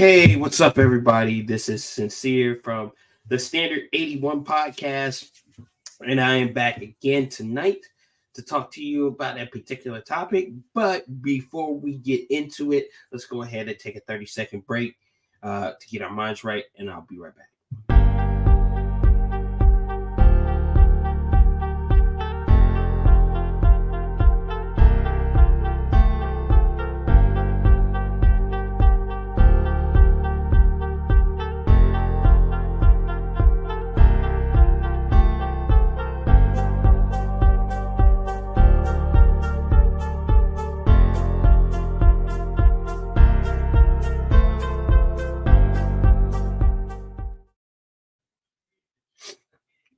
Hey, what's up, everybody? This is Sincere from the Standard 81 podcast, and I am back again tonight to talk to you about a particular topic. But before we get into it, let's go ahead and take a 30-second break to get our minds right, and I'll be right back.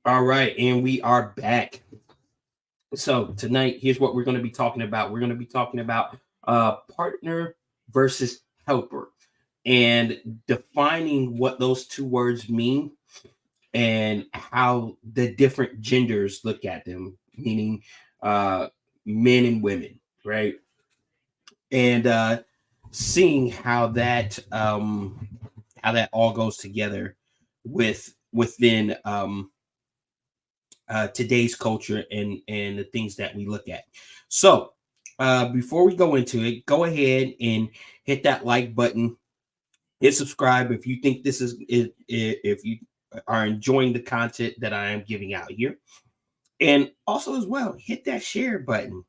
All right, and we are back. So tonight, here's what we're going to be talking about. We're going to be talking about partner versus helper and defining what those two words mean and how the different genders look at them, meaning uh, men and women, right? And seeing how that all goes together within today's culture and the things that we look at. So before we go into it, go ahead and hit that like button, hit subscribe if you think this is if you are enjoying the content that I am giving out here. And also as well, hit that share button,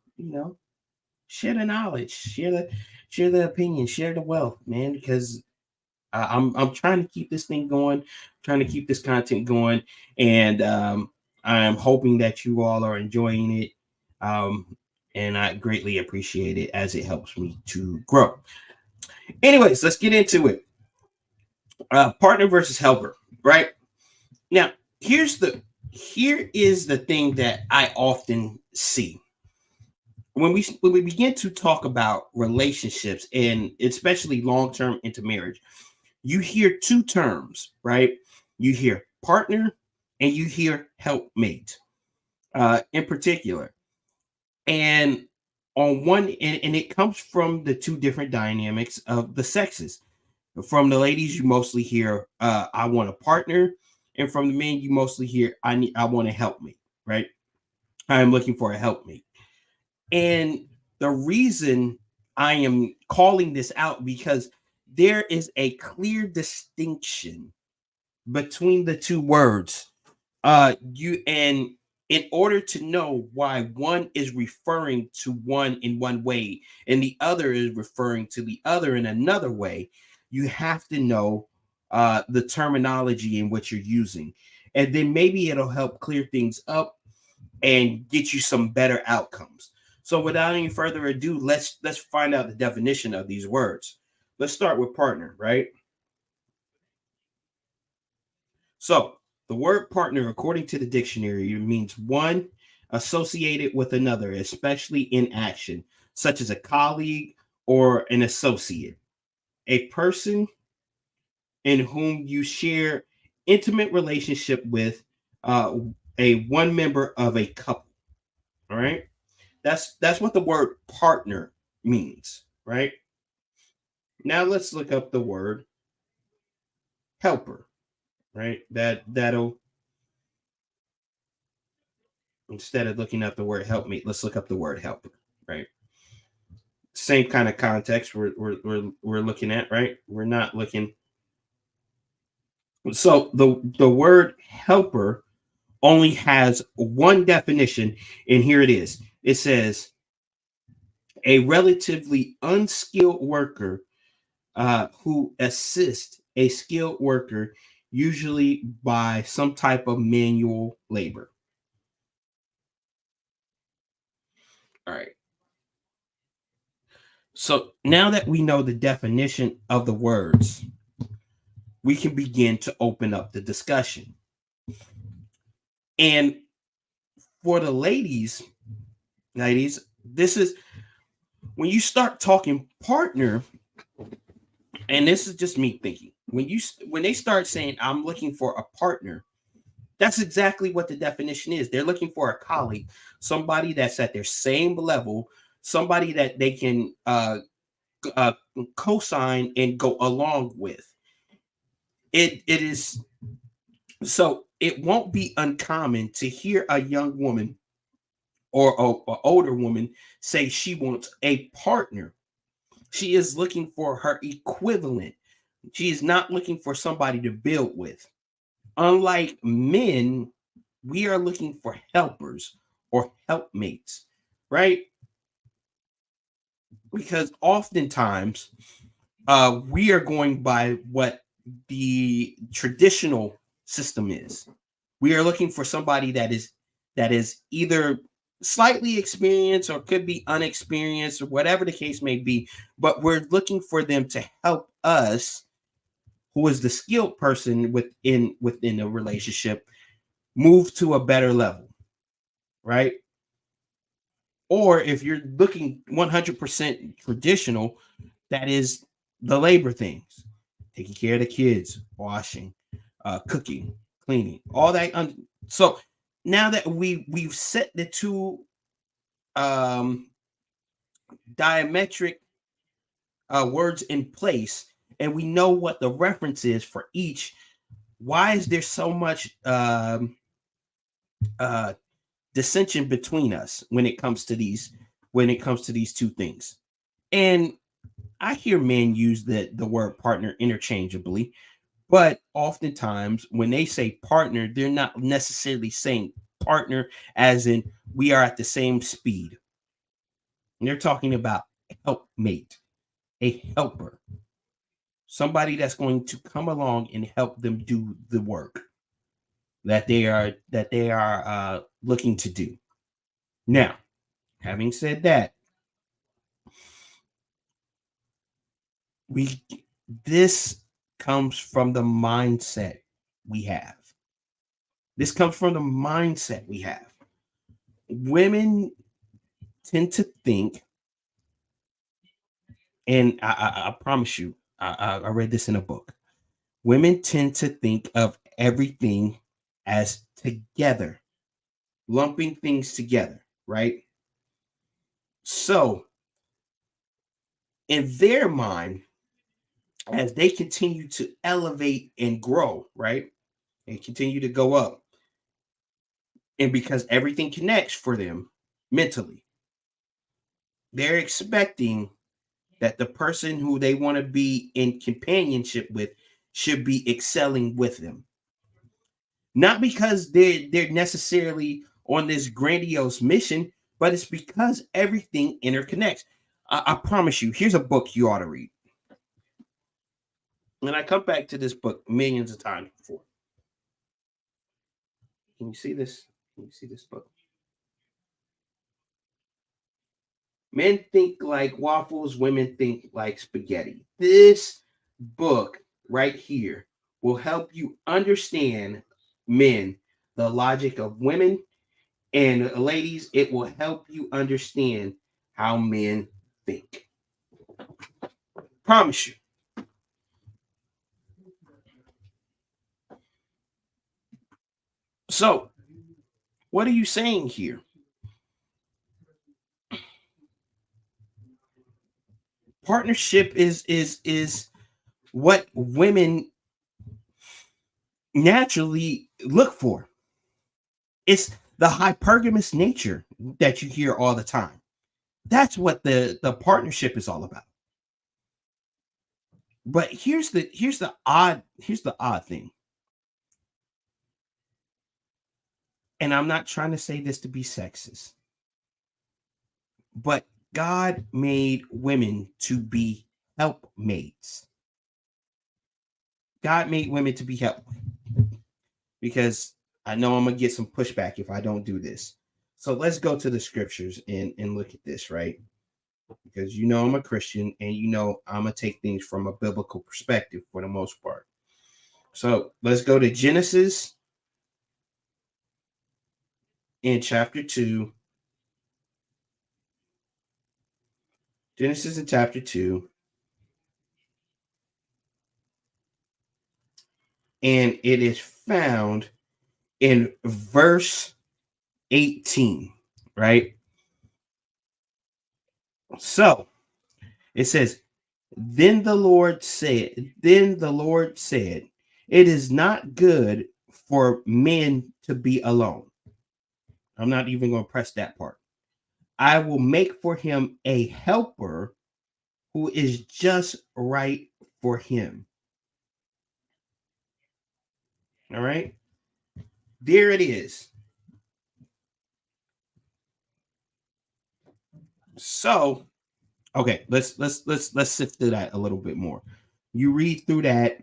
share the knowledge, share the opinion, share the wealth, man, because I'm trying to keep this thing going, trying to keep this content going, and I'm hoping that you all are enjoying it, and I greatly appreciate it as it helps me to grow. Anyways, let's get into it. Partner versus helper, right? Now, here is the thing that I often see when we begin to talk about relationships and especially long-term into marriage. You hear two terms, right? You hear partner and you hear helpmate, in particular. And and it comes from the two different dynamics of the sexes. From the ladies, you mostly hear, I want a partner. And from the men, you mostly hear, I want a helpmate, right? I am looking for a helpmate. And the reason I am calling this out because there is a clear distinction between the two words. You and in order to know why one is referring to one in one way and the other is referring to the other in another way, you have to know the terminology in which you're using, and then maybe it'll help clear things up and get you some better outcomes. So without any further ado, let's find out the definition of these words. Let's start with partner, right? So the word partner, according to the dictionary, means one associated with another, especially in action, such as a colleague or an associate, a person in whom you share intimate relationship with, a one member of a couple. All right, that's what the word partner means, right? Now let's look up the word helper, right? That'll instead of looking up the word helpmate, let's look up the word helper, right? Same kind of context we're looking at, right? We're not looking. So the word helper only has one definition, and here it is. It says a relatively unskilled worker who assists a skilled worker, usually by some type of manual labor. All right. So now that we know the definition of the words, we can begin to open up the discussion. And for the ladies, this is when you start talking partner, and this is just me thinking, when they start saying I'm looking for a partner, that's exactly what the definition is. They're looking for a colleague, somebody that's at their same level, somebody that they can uh, co-sign and go along with. It is so it won't be uncommon to hear a young woman or a older woman say she wants a partner. She is looking for her equivalent. She is not looking for somebody to build with. Unlike men, we are looking for helpers or helpmates, right? Because oftentimes we are going by what the traditional system is. We are looking for somebody that is either slightly experienced or could be unexperienced or whatever the case may be, but we're looking for them to help us, who is the skilled person within a relationship, move to a better level, right? Or if you're looking 100% traditional, that is the labor things, taking care of the kids, washing, cooking, cleaning, all that. So now that we've set the two um, diametric words in place, and we know what the reference is for each, why is there so much uh, dissension between us when it comes to these two things? And I hear men use the word partner interchangeably, but oftentimes when they say partner, they're not necessarily saying partner as in we are at the same speed. And they're talking about helpmate, a helper, somebody that's going to come along and help them do the work that they are looking to do. Now, having said that, we this comes from the mindset we have. This comes from the mindset we have. Women tend to think, and I promise you, I read this in a book. Women tend to think of everything as together, lumping things together, right? So, in their mind, as they continue to elevate and grow, right? And continue to go up, and because everything connects for them mentally, they're expecting that the person who they want to be in companionship with should be excelling with them. Not because they're necessarily on this grandiose mission, but it's because everything interconnects. I promise you, here's a book you ought to read. And I come back to this book millions of times before. Can you see this? Can you see this book? Men think like waffles, women think like spaghetti. This book right here will help you understand, men, the logic of women, and ladies, it will help you understand how men think. Promise you. So, what are you saying here? Partnership is what women naturally look for. It's the hypergamous nature that you hear all the time. That's what the partnership is all about. But here's the odd thing. And I'm not trying to say this to be sexist, but God made women to be helpmates. God made women to be help, because I know I'm gonna get some pushback if I don't do this. So let's go to the scriptures and look at this, right? Because I'm a Christian, and I'm gonna take things from a biblical perspective for the most part. So let's go to Genesis in chapter 2. Genesis in chapter 2, and it is found in verse 18, right? So it says, Then the Lord said, it is not good for men to be alone. I'm not even going to press that part. I will make for him a helper who is just right for him. All right. There it is. So, okay, let's sift through that a little bit more. You read through that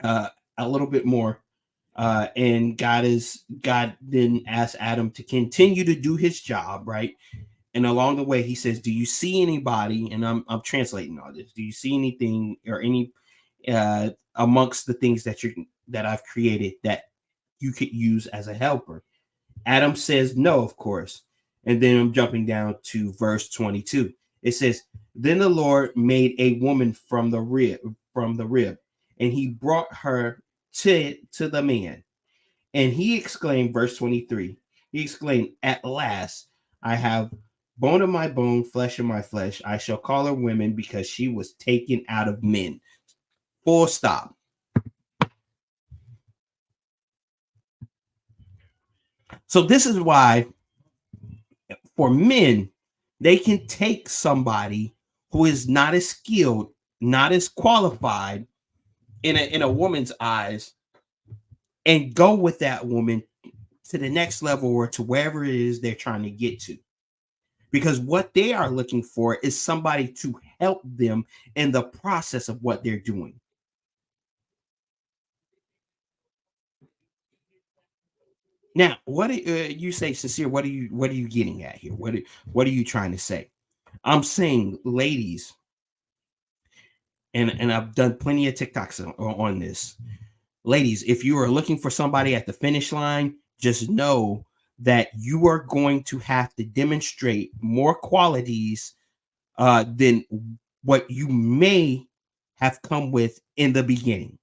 a little bit more, and God then asked Adam to continue to do his job, right? And along the way, he says, "Do you see anybody?" And I'm translating all this. Do you see anything or any amongst the things that I've created that you could use as a helper? Adam says no, of course. And then I'm jumping down to verse 22. It says, "Then the Lord made a woman from the rib, and he brought her to the man. And he exclaimed, verse 23, he exclaimed, at last I have bone of my bone, flesh of my flesh. I shall call her woman because she was taken out of men." Full stop. So this is why for men, they can take somebody who is not as skilled, not as qualified in a woman's eyes, and go with that woman to the next level or to wherever it is they're trying to get to. Because what they are looking for is somebody to help them in the process of what they're doing. Now, what do you say, sincere? What are you getting at here? What are you trying to say? I'm saying, ladies, and I've done plenty of TikToks on this. Ladies, if you are looking for somebody at the finish line, just know that you are going to have to demonstrate more qualities than what you may have come with in the beginning.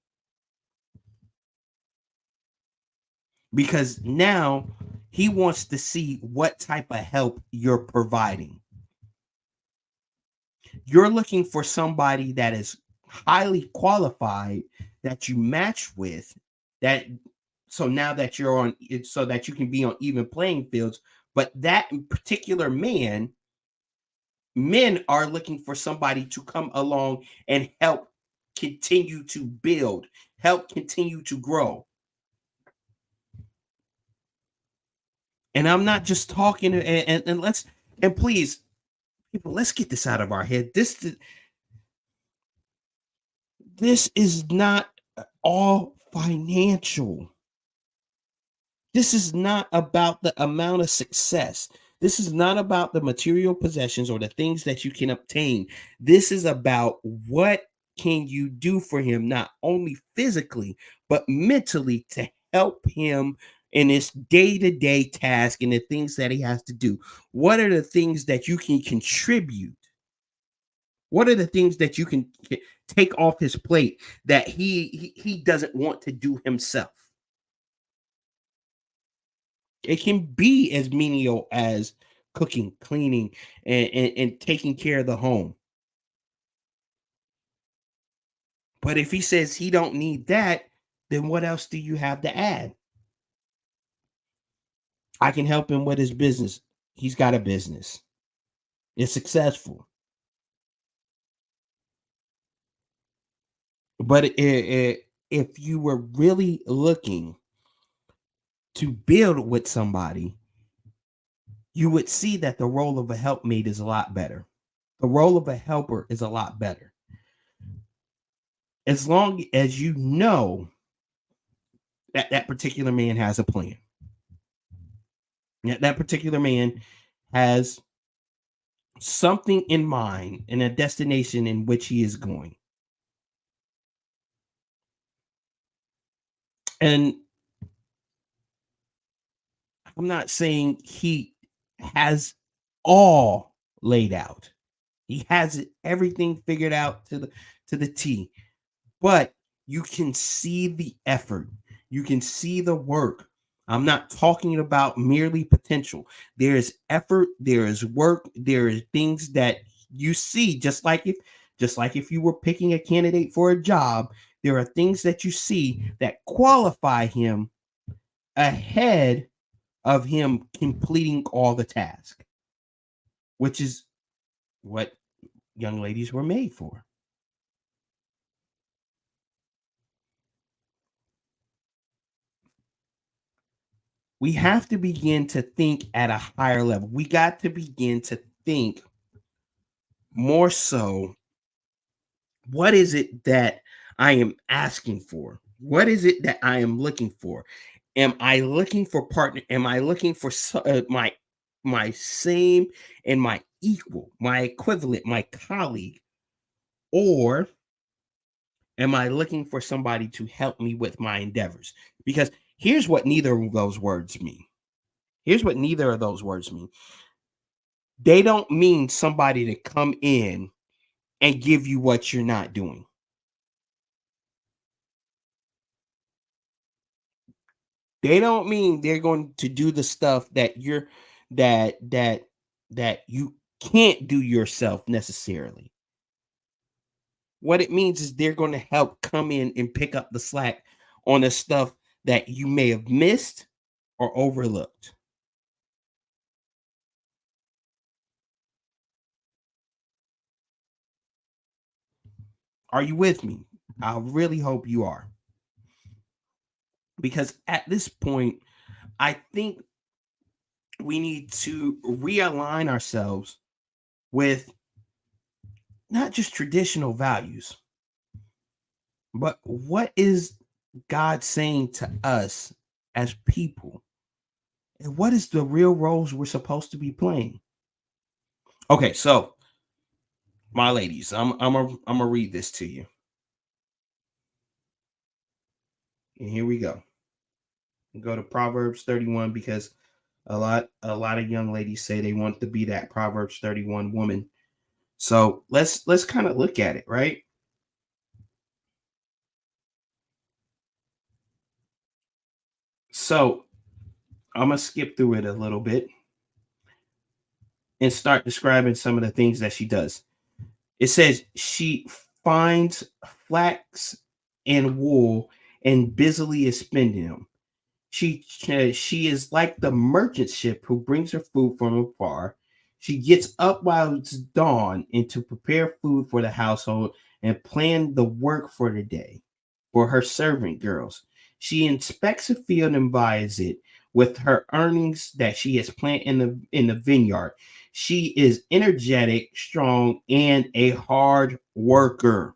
Because now he wants to see what type of help you're providing. You're looking for somebody that is highly qualified that you match with, that so now that you're on it so that you can be on even playing fields. But that particular men are looking for somebody to come along and help continue to build, help continue to grow. And I'm not just talking, and let's, and please, people, let's get this out of our head. This is not all financial. This is not about the amount of success. This is not about the material possessions or the things that you can obtain. This is about what can you do for him, not only physically, but mentally, to help him in his day-to-day task and the things that he has to do. What are the things that you can contribute? What are the things that you can take off his plate that he doesn't want to do himself? It can be as menial as cooking, cleaning, and taking care of the home. But if he says he don't need that, then what else do you have to add? I can help him with his business. He's got a business. It's successful. But if you were really looking to build with somebody, you would see that the role of a helpmate is a lot better. The role of a helper is a lot better. As long as you know that that particular man has a plan. That particular man has something in mind and a destination in which he is going. And I'm not saying he has all laid out. He has everything figured out to the T. But you can see the effort. You can see the work. I'm not talking about merely potential. There is effort, there is work, there is things that you see, just like if Just like if you were picking a candidate for a job, there are things that you see that qualify him ahead of him completing all the tasks, which is what young ladies were made for. We have to begin to think at a higher level. We got to begin to think more so, what is it that I am asking for? What is it that I am looking for? Am I looking for partner? Am I looking for my same and my equal, my equivalent, my colleague, or am I looking for somebody to help me with my endeavors? Because here's what neither of those words mean. Here's what neither of those words mean. They don't mean somebody to come in and give you what you're not doing. They don't mean they're going to do the stuff that you're that you can't do yourself necessarily. What it means is they're going to help come in and pick up the slack on the stuff that you may have missed or overlooked. Are you with me? I really hope you are. Because at this point, I think we need to realign ourselves with not just traditional values, but what is God saying to us as people? And what is the real roles we're supposed to be playing? Okay, so my ladies, I'm gonna read this to you. And here we go. Go to Proverbs 31 because a lot of young ladies say they want to be that Proverbs 31 woman. So let's kind of look at it, right? So I'm gonna skip through it a little bit and start describing some of the things that she does. It says she finds flax and wool and busily is spinning them. She is like the merchant ship who brings her food from afar. She gets up while it's dawn and to prepare food for the household and plan the work for the day for her servant girls. She inspects a field and buys it with her earnings that she has planted in the vineyard. She is energetic, strong, and a hard worker.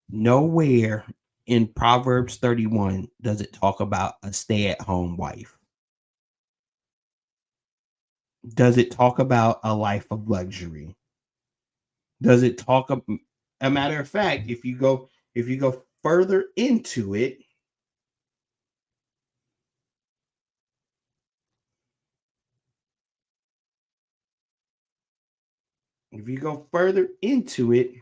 Nowhere in Proverbs 31 does it talk about a stay-at-home wife. Does it talk about a life of luxury? Does it talk a matter of fact, if you go further into it, if you go further into it,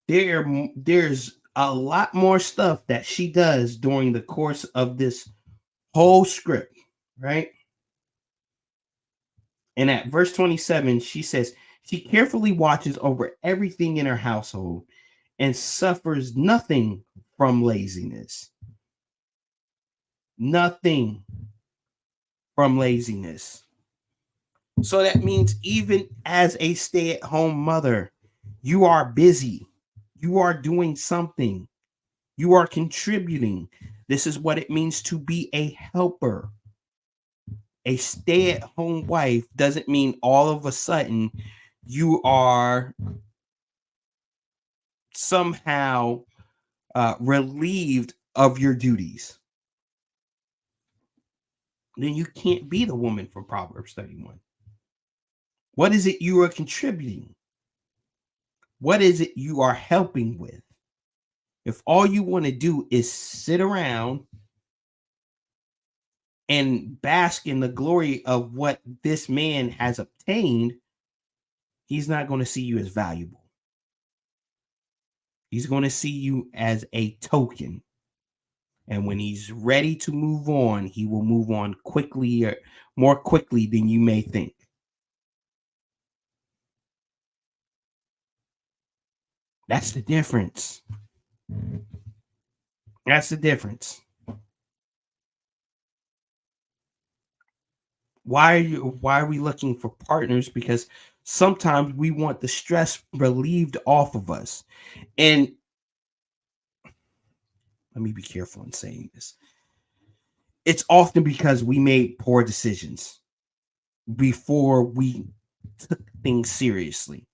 there's a lot more stuff that she does during the course of this whole script, right? And at verse 27, she says, she carefully watches over everything in her household and suffers nothing from laziness. Nothing from laziness. So that means even as a stay at home mother, you are busy. You are doing something. You are contributing. This is what it means to be a helper. A stay at home wife doesn't mean all of a sudden you are somehow relieved of your duties. Then you can't be the woman from Proverbs 31. What is it you are contributing? What is it you are helping with? If all you want to do is sit around and bask in the glory of what this man has obtained, he's not going to see you as valuable. He's going to see you as a token. And when he's ready to move on, he will move on quickly, or more quickly than you may think. That's the difference. That's the difference. Why are we looking for partners? Because sometimes we want the stress relieved off of us. And let me be careful in saying this. It's often because we made poor decisions before we took things seriously.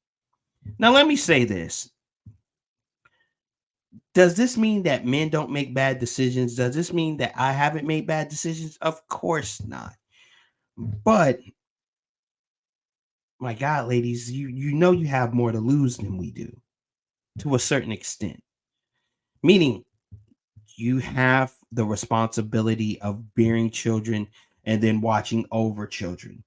Now, let me say this. Does this mean that men don't make bad decisions? Does this mean that I haven't made bad decisions? Of course not. But my God, ladies, you know you have more to lose than we do to a certain extent. Meaning you have the responsibility of bearing children and then watching over children.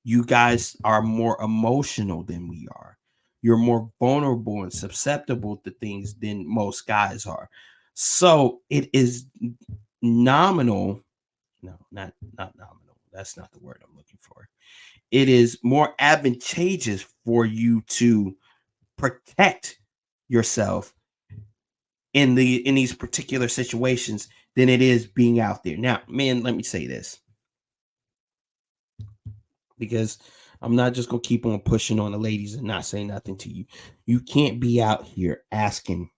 You guys are more emotional than we are. You're more vulnerable and susceptible to things than most guys are. So it is nominal. No, not nominal. That's not the word I'm looking for. It is more advantageous for you to protect yourself in these particular situations than it is being out there. Now, man, let me say this, because I'm not just gonna keep on pushing on the ladies and not say nothing to you. You can't be out here asking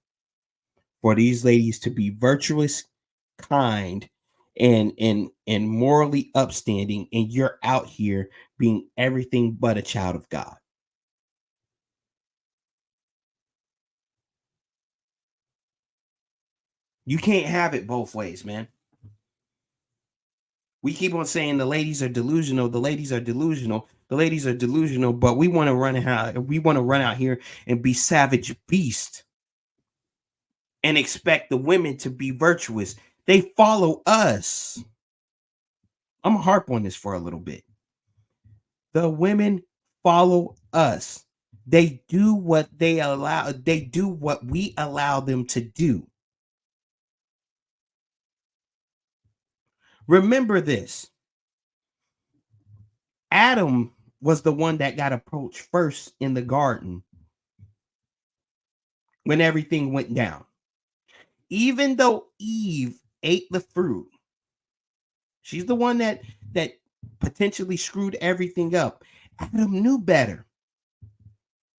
for these ladies to be virtuous, kind, and morally upstanding, and you're out here being everything but a child of God. You can't have it both ways, man. We keep on saying the ladies are delusional, the ladies are delusional, the ladies are delusional, but we want to run out here and be savage beast and expect the women to be virtuous. They follow us. I'm gonna harp on this for a little bit. The women follow us. They do what we allow them to do. Remember this. Adam was the one that got approached first in the garden when everything went down. Even though Eve ate the fruit, she's the one that potentially screwed everything up. Adam knew better.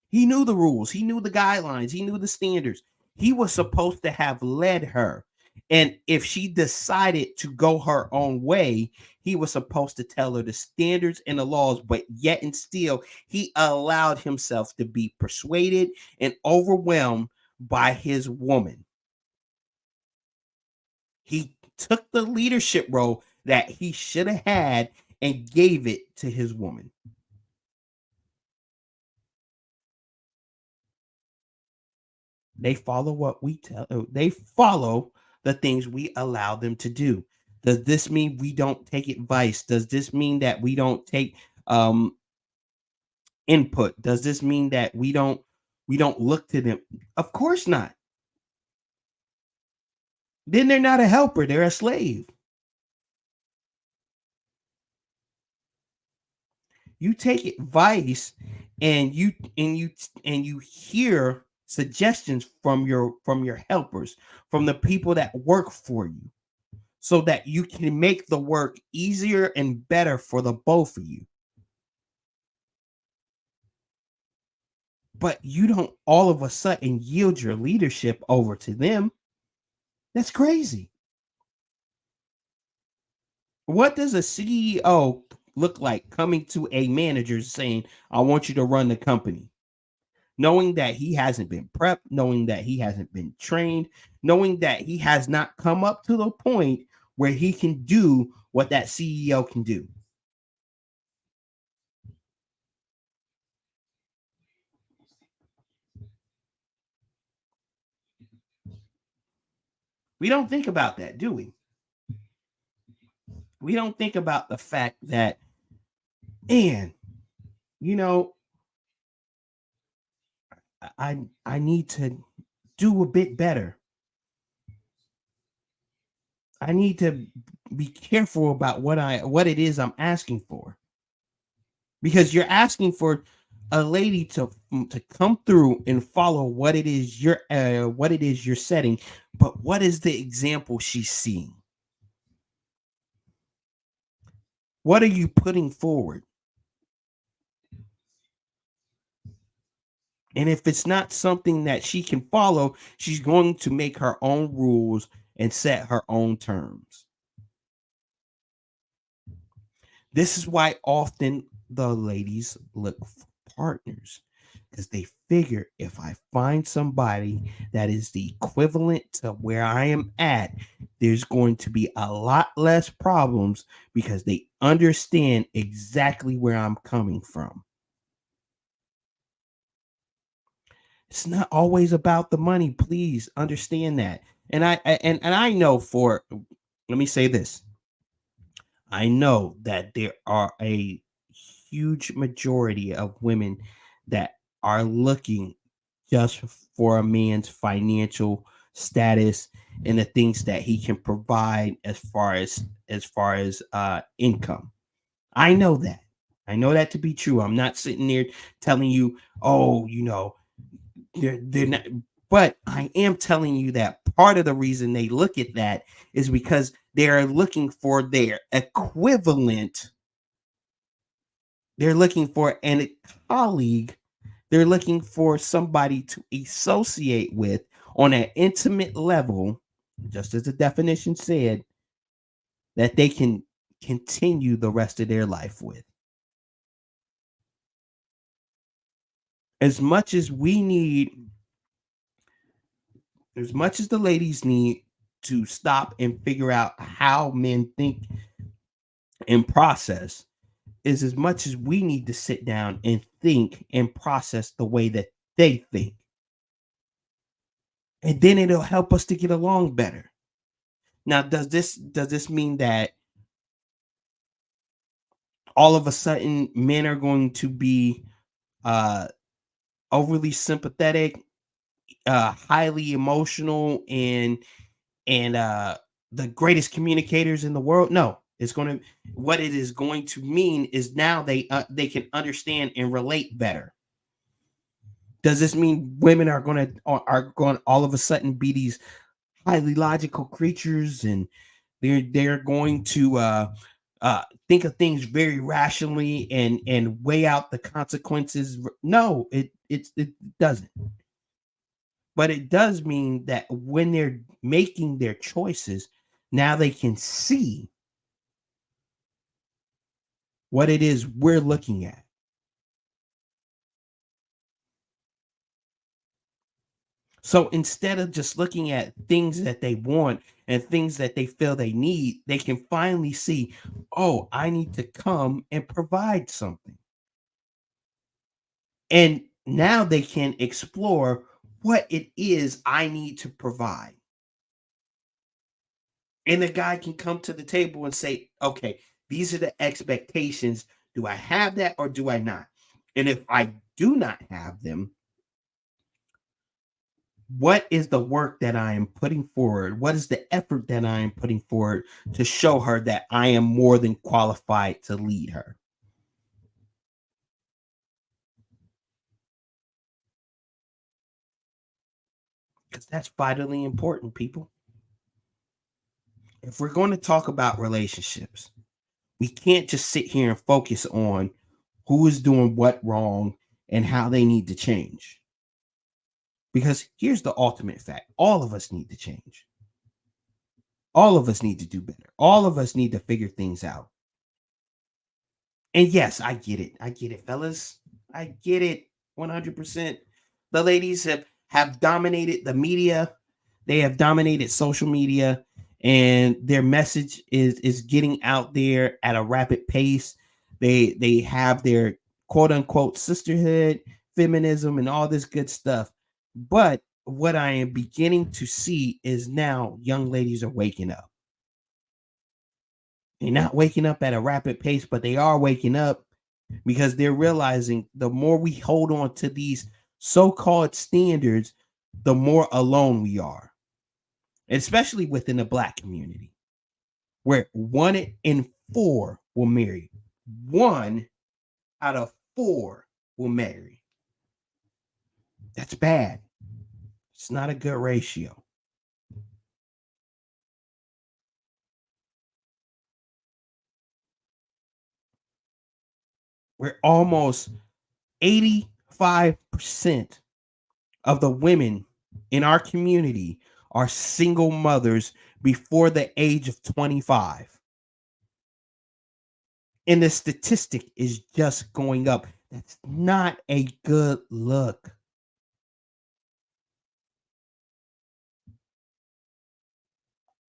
He knew the rules, he knew the guidelines, he knew the standards. He was supposed to have led her. And if she decided to go her own way, he was supposed to tell her the standards and the laws, but yet and still, he allowed himself to be persuaded and overwhelmed by his woman. He took the leadership role that he should have had and gave it to his woman. They follow what we tell. They follow the things we allow them to do. Does this mean we don't take advice? Does this mean that we don't take input? Does this mean that we don't look to them? Of course not. Then they're not a helper, they're a slave. You take advice and you hear suggestions from your helpers, from the people that work for you, so that you can make the work easier and better for the both of you. But you don't all of a sudden yield your leadership over to them. That's crazy. What does a CEO look like coming to a manager saying, I want you to run the company? Knowing that he hasn't been prepped, knowing that he hasn't been trained, knowing that he has not come up to the point where he can do what that CEO can do. We don't think about that, do we? We don't think about the fact that, man, you know, I need to do a bit better. I need to be careful about what it is I'm asking for, because you're asking for a lady to come through and follow what it is you're setting, but what is the example she's seeing? What are you putting forward? And if it's not something that she can follow, she's going to make her own rules and set her own terms. This is why often the ladies look for partners, because they figure if I find somebody that is the equivalent to where I am at, there's going to be a lot less problems because they understand exactly where I'm coming from. It's not always about the money. Please understand that. And I know for let me say this. I know that there are a huge majority of women that are looking just for a man's financial status and the things that he can provide as far as income. I know that. I know that to be true. I'm not sitting there telling you, oh, they're not, but I am telling you that part of the reason they look at that is because they're looking for their equivalent. They're looking for an colleague. They're looking for somebody to associate with on an intimate level, just as the definition said, that they can continue the rest of their life with. As much as we need, as much as the ladies need to stop and figure out how men think and process, is as much as we need to sit down and think and process the way that they think. And then it'll help us to get along better. Now, does this mean that all of a sudden men are going to be uh overly sympathetic, highly emotional, and the greatest communicators in the world? No. It's going to What it is going to mean is now they can understand and relate better. Does this mean women are going all of a sudden be these highly logical creatures, and they're going to think of things very rationally and weigh out the consequences? No, it doesn't. But it does mean that when they're making their choices, now they can see what it is we're looking at. So instead of just looking at things that they want and things that they feel they need, they can finally see, oh, I need to come and provide something. And now they can explore what it is I need to provide. And the guy can come to the table and say, okay, these are the expectations. Do I have that or do I not? And if I do not have them, what is the work that I am putting forward? What is the effort that I am putting forward to show her that I am more than qualified to lead her? Because that's vitally important, people. If we're going to talk about relationships, we can't just sit here and focus on who is doing what wrong and how they need to change. Because here's the ultimate fact: all of us need to change. All of us need to do better. All of us need to figure things out. And yes, I get it. I get it, fellas. I get it 100%. The ladies have dominated the media. They have dominated social media, and their message is getting out there at a rapid pace. They have their quote unquote sisterhood, feminism, and all this good stuff. But what I am beginning to see is now young ladies are waking up. They're not waking up at a rapid pace, but they are waking up because they're realizing the more we hold on to these so-called standards, the more alone we are, especially within the black community. where 1 in 4 will marry. 1 out of 4 will marry. That's bad. It's not a good ratio. We're almost 85% of the women in our community are single mothers before the age of 25. And the statistic is just going up. That's not a good look.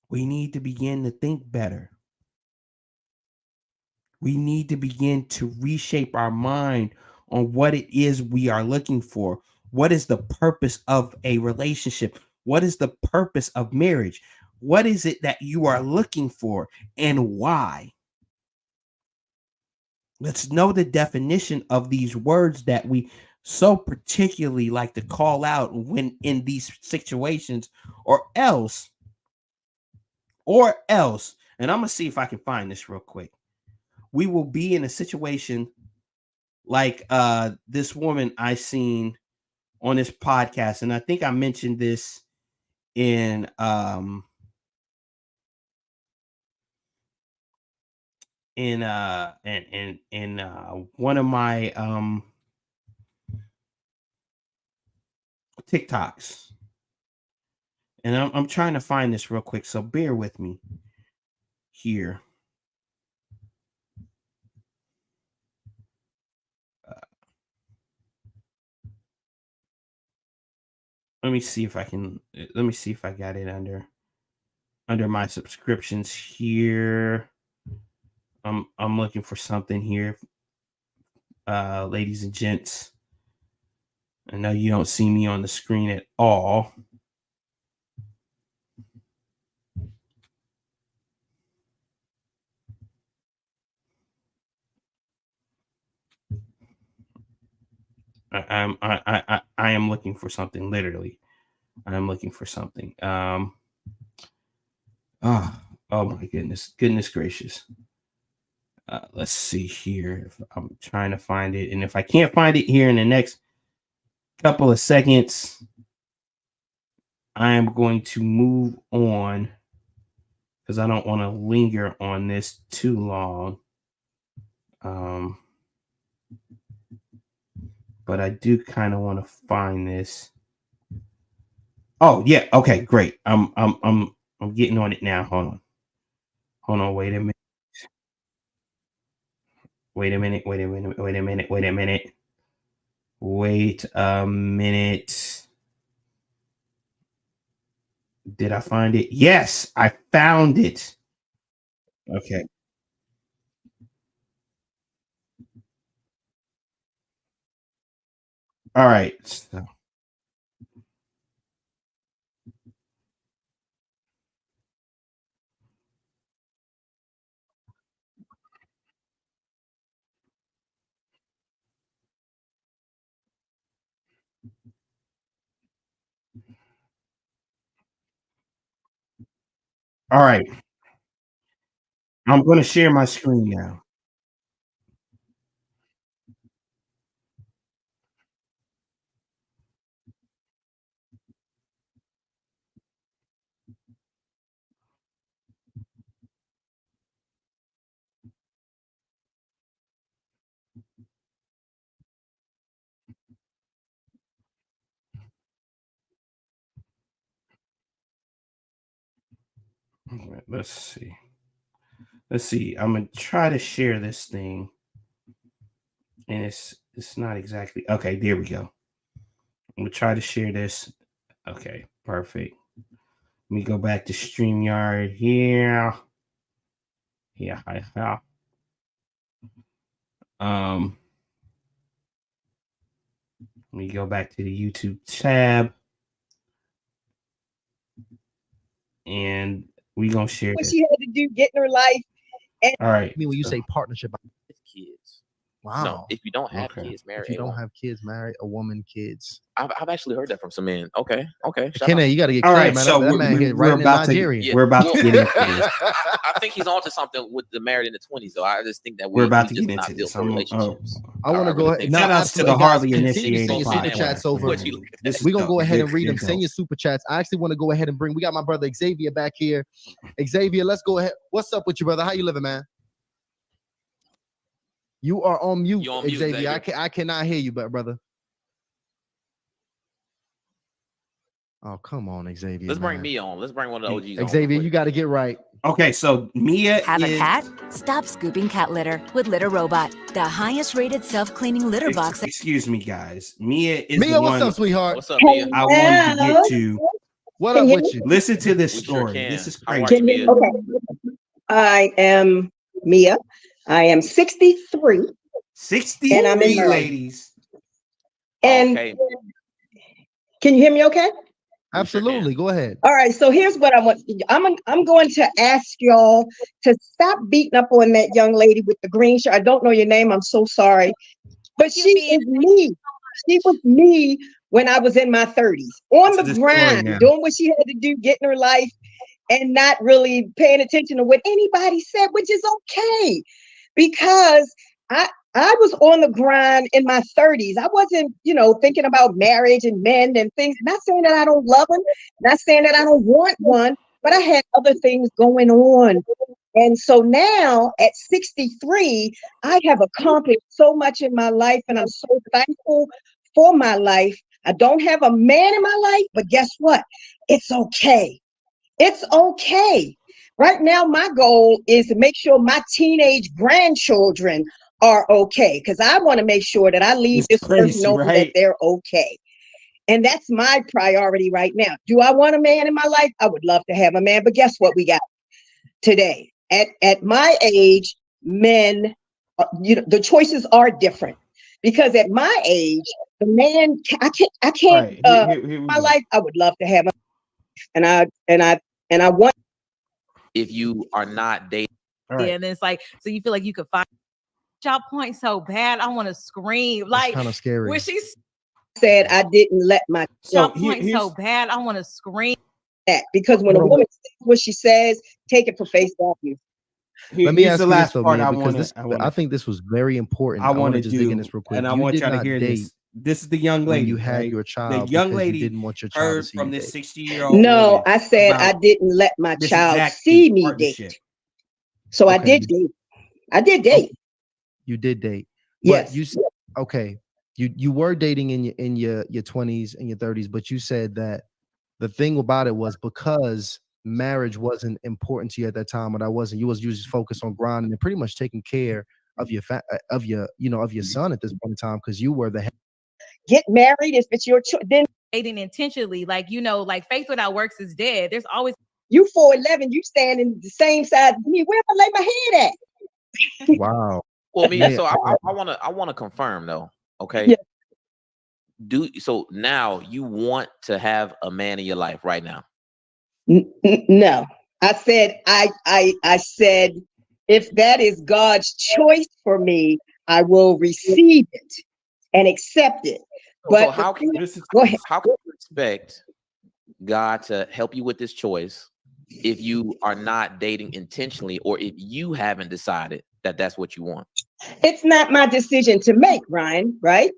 We need to begin to think better. We need to begin to reshape our mind on what it is we are looking for. What is the purpose of a relationship? What is the purpose of marriage? What is it that you are looking for and why? Let's know the definition of these words that we so particularly like to call out when in these situations, or else, and I'm going to see if I can find this real quick. We will be in a situation like this woman I seen on this podcast, and I think I mentioned this in one of my TikToks, and I'm trying to find this real quick, so bear with me here. Let me see if I got it under my subscriptions here. I'm looking for something here, ladies and gents. I know you don't see me on the screen at all. I am looking for something. Literally, I am looking for something. Oh my goodness gracious. Let's see here. I'm trying to find it, and if I can't find it here in the next couple of seconds, I am going to move on because I don't want to linger on this too long. But I do kind of want to find this. Oh yeah, okay, great. I'm getting on it now. Hold on. Wait a minute. Wait a minute. Did I find it? Yes, I found it. Okay. All right. So, all right. I'm going to share my screen now. All right, let's see. I'm gonna try to share this thing, and it's not exactly okay. There we go. I'm gonna try to share this. Okay, perfect. Let me go back to StreamYard here. Yeah. Um, let me go back to the YouTube tab, and we gonna share what this. she had to do getting her life. All right. I mean, when you say partnership with kids, Wow. No, if you don't have kids, marry. If you don't have kids, marry a woman, kids. I've actually heard that from some men. Okay. Kenneth, you got to get All clear, right, man. so that man hit right in Nigerian. Yeah. We're about to get into this. I think he's onto something with the married in the 20s, though. I just think that we're about to just get not into built this. for relationships. I want to go ahead. Shout outs to the guys, Harley continue to initiated send your super chats over. We're gonna go ahead and read them. Send your super chats. I actually want to go ahead and we got my brother Xavier back here. Xavier, let's go ahead. What's up with you, brother? How you living, man? You are on mute, Xavier. I cannot hear you, brother. Oh, come on, Xavier. Let's bring me on. Let's bring one of the OGs on. Xavier, you got to get right. Okay, so Mia Have a cat? Stop scooping cat litter with Litter Robot, the highest rated self-cleaning litter box. Excuse me, guys. Mia is Mia, the what's one up, sweetheart? What's up, Mia? I wanted to get to. What up with you? Listen to this story. This is crazy. Okay. I am Mia. I am 63. 63, and I'm in ladies. And okay. Can you hear me okay? Absolutely. Go ahead. All right. So here's what I want. I'm going to ask y'all to stop beating up on that young lady with the green shirt. I don't know your name. I'm so sorry. But she is me. She was me when I was in my 30s, on the grind, doing what she had to do, getting her life, and not really paying attention to what anybody said, which is okay. Because I was on the grind in my 30s. I wasn't, thinking about marriage and men and things. Not saying that I don't love them, not saying that I don't want one, but I had other things going on. And so now at 63, I have accomplished so much in my life, and I'm so thankful for my life. I don't have a man in my life, but guess what? It's okay. It's okay. Right now, my goal is to make sure my teenage grandchildren are okay, because I want to make sure that I leave this person knowing that they're okay. And that's my priority right now. Do I want a man in my life? I would love to have a man, but guess what we got today? At my age, men, the choices are different, because at my age, the man, I can't. My life, I would love to have a, and I want. If you are not dating, and it's like, so you feel like you could find y'all point so bad, I want to scream. Like, kind of scary. When she said I didn't let my point so bad, I want to scream. That because when a woman says what she says, take it for face value. Let me ask you this though, man, because I think this was very important. I want to just dig in this real quick, and I want y'all to hear this. This is the young lady. You had your child. The young lady didn't want your child heard to see from you this date. 60-year-old. No, I said I didn't let my child see me date. So I did date. I did date. You did date. Yes. You okay. You were dating in your 20s and your 30s, but you said that the thing about it was because marriage wasn't important to you at that time, or that wasn't. You just focused on grinding and pretty much taking care of your son at this point in time, because you were the head. Get married if it's your choice. Then dating intentionally, like like faith without works is dead. There's always you 4'11", you standing the same side as me. Where am I lay my head at? Wow. Well, so I want to confirm though. Okay. Yeah. So now you want to have a man in your life right now? No, I said I said if that is God's choice for me, I will receive it and accept it. But so how can you expect God to help you with this choice if you are not dating intentionally, or if you haven't decided that that's what you want? It's not my decision to make, Ryan, right?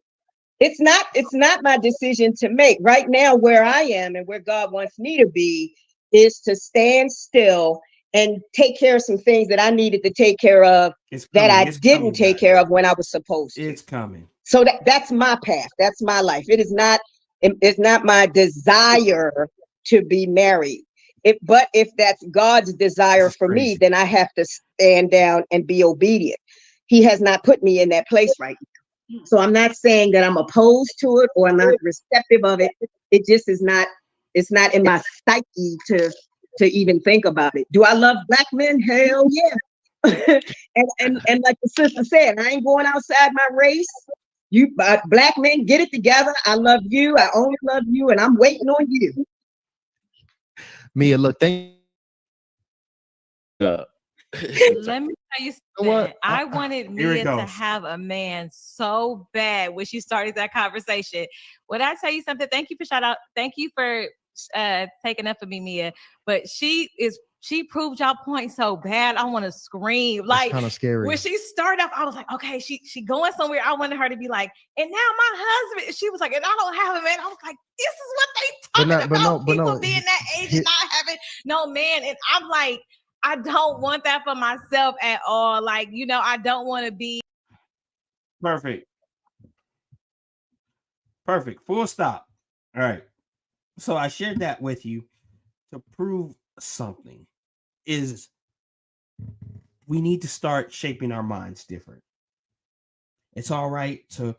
It's not my decision to make. Right now, where I am and where God wants me to be is to stand still and take care of some things that I needed to take care of that I didn't take care of when I was supposed to. It's coming. So that's my path. That's my life. It's not my desire to be married. But if that's God's desire for me, then I have to stand down and be obedient. He has not put me in that place right now. So I'm not saying that I'm opposed to it or I'm not receptive of it. It just is not, it's not in my psyche to even think about it. Do I love black men? Hell yeah. and like the sister said, I ain't going outside my race. You black men, get it together. I love you. I only love you, and I'm waiting on you. Mia, look, let me tell you You know what? something. I wanted Here it Mia to goes. have a man so bad when she started that conversation. Would I tell you something? Thank you for shout out. Thank you for taking up for me, Mia. But she proved y'all point so bad. I want to scream. It's Like kind of scary. when she started off, I was like, okay, she going somewhere. I wanted her to be like, and now my husband. She was like, and I don't have a man. I was like, this is what they talking about. People being that age and not having no man. And I'm like, I don't want that for myself at all. Like, you know, I don't want to be. Perfect. Full stop. All right. So I shared that with you to prove something is we need to start shaping our minds different. It's all right to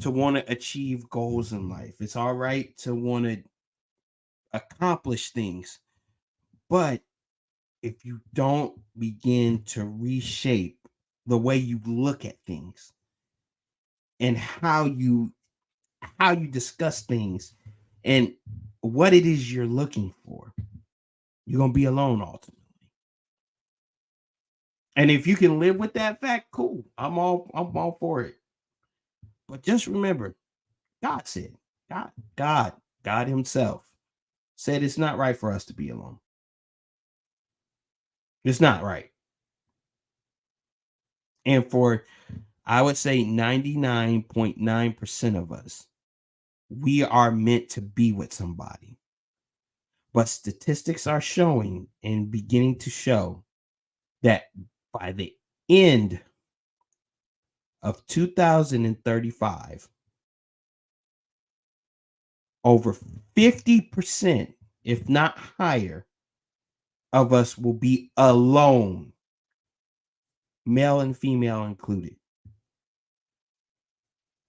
want to achieve goals in life. It's all right to want to accomplish things. But if you don't begin to reshape the way you look at things and how you discuss things and what it is you're looking for, you're going to be alone ultimately. And if you can live with that fact, cool. I'm all for it. But just remember, God said, God himself said it's not right for us to be alone. It's not right. And for, I would say 99.9% of us, we are meant to be with somebody. But statistics are showing and beginning to show that by the end of 2035, over 50%, if not higher, of us will be alone, male and female included,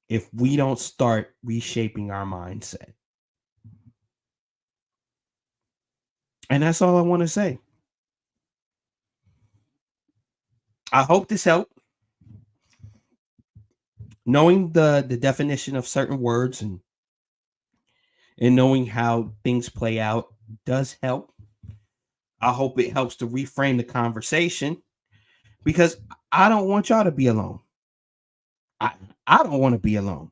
if we don't start reshaping our mindset. And that's all I want to say. I hope this helped. Knowing the definition of certain words and knowing how things play out does help. I hope it helps to reframe the conversation because I don't want y'all to be alone. I don't want to be alone.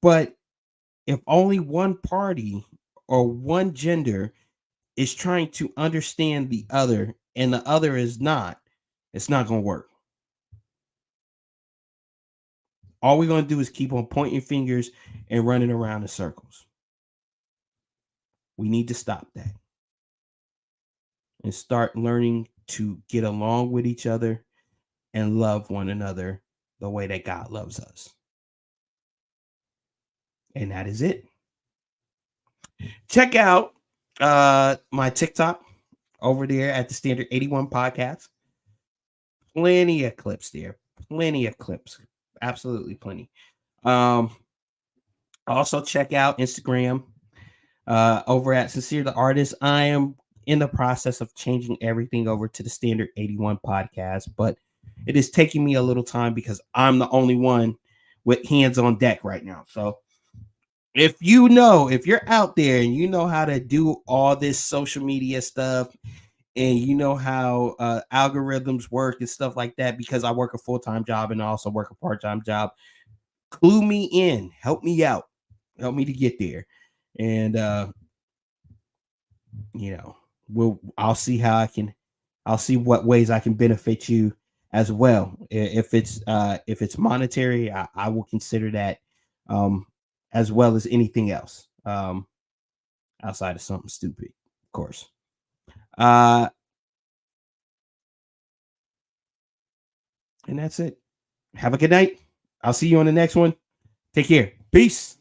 But if only one party or one gender is trying to understand the other and the other is not, it's not going to work. All we're going to do is keep on pointing fingers and running around in circles. We need to stop that and start learning to get along with each other and love one another the way that God loves us. And that is it. Check out my TikTok over there at the Standard 81 Podcast. Plenty of clips there. Plenty of clips. Absolutely plenty. Also check out Instagram over at Sincere the Artist. I am in the process of changing everything over to the Standard 81 Podcast, but it is taking me a little time because I'm the only one with hands on deck right now. So if you're out there and you know how to do all this social media stuff and you know how algorithms work and stuff like that, because I work a full-time job and I also work a part-time job, clue me in, help me out, help me to get there. And, I'll see what ways I can benefit you as well. If it's monetary, I will consider that, as well as anything else, outside of something stupid, of course. And that's it. Have a good night. I'll see you on the next one. Take care. Peace.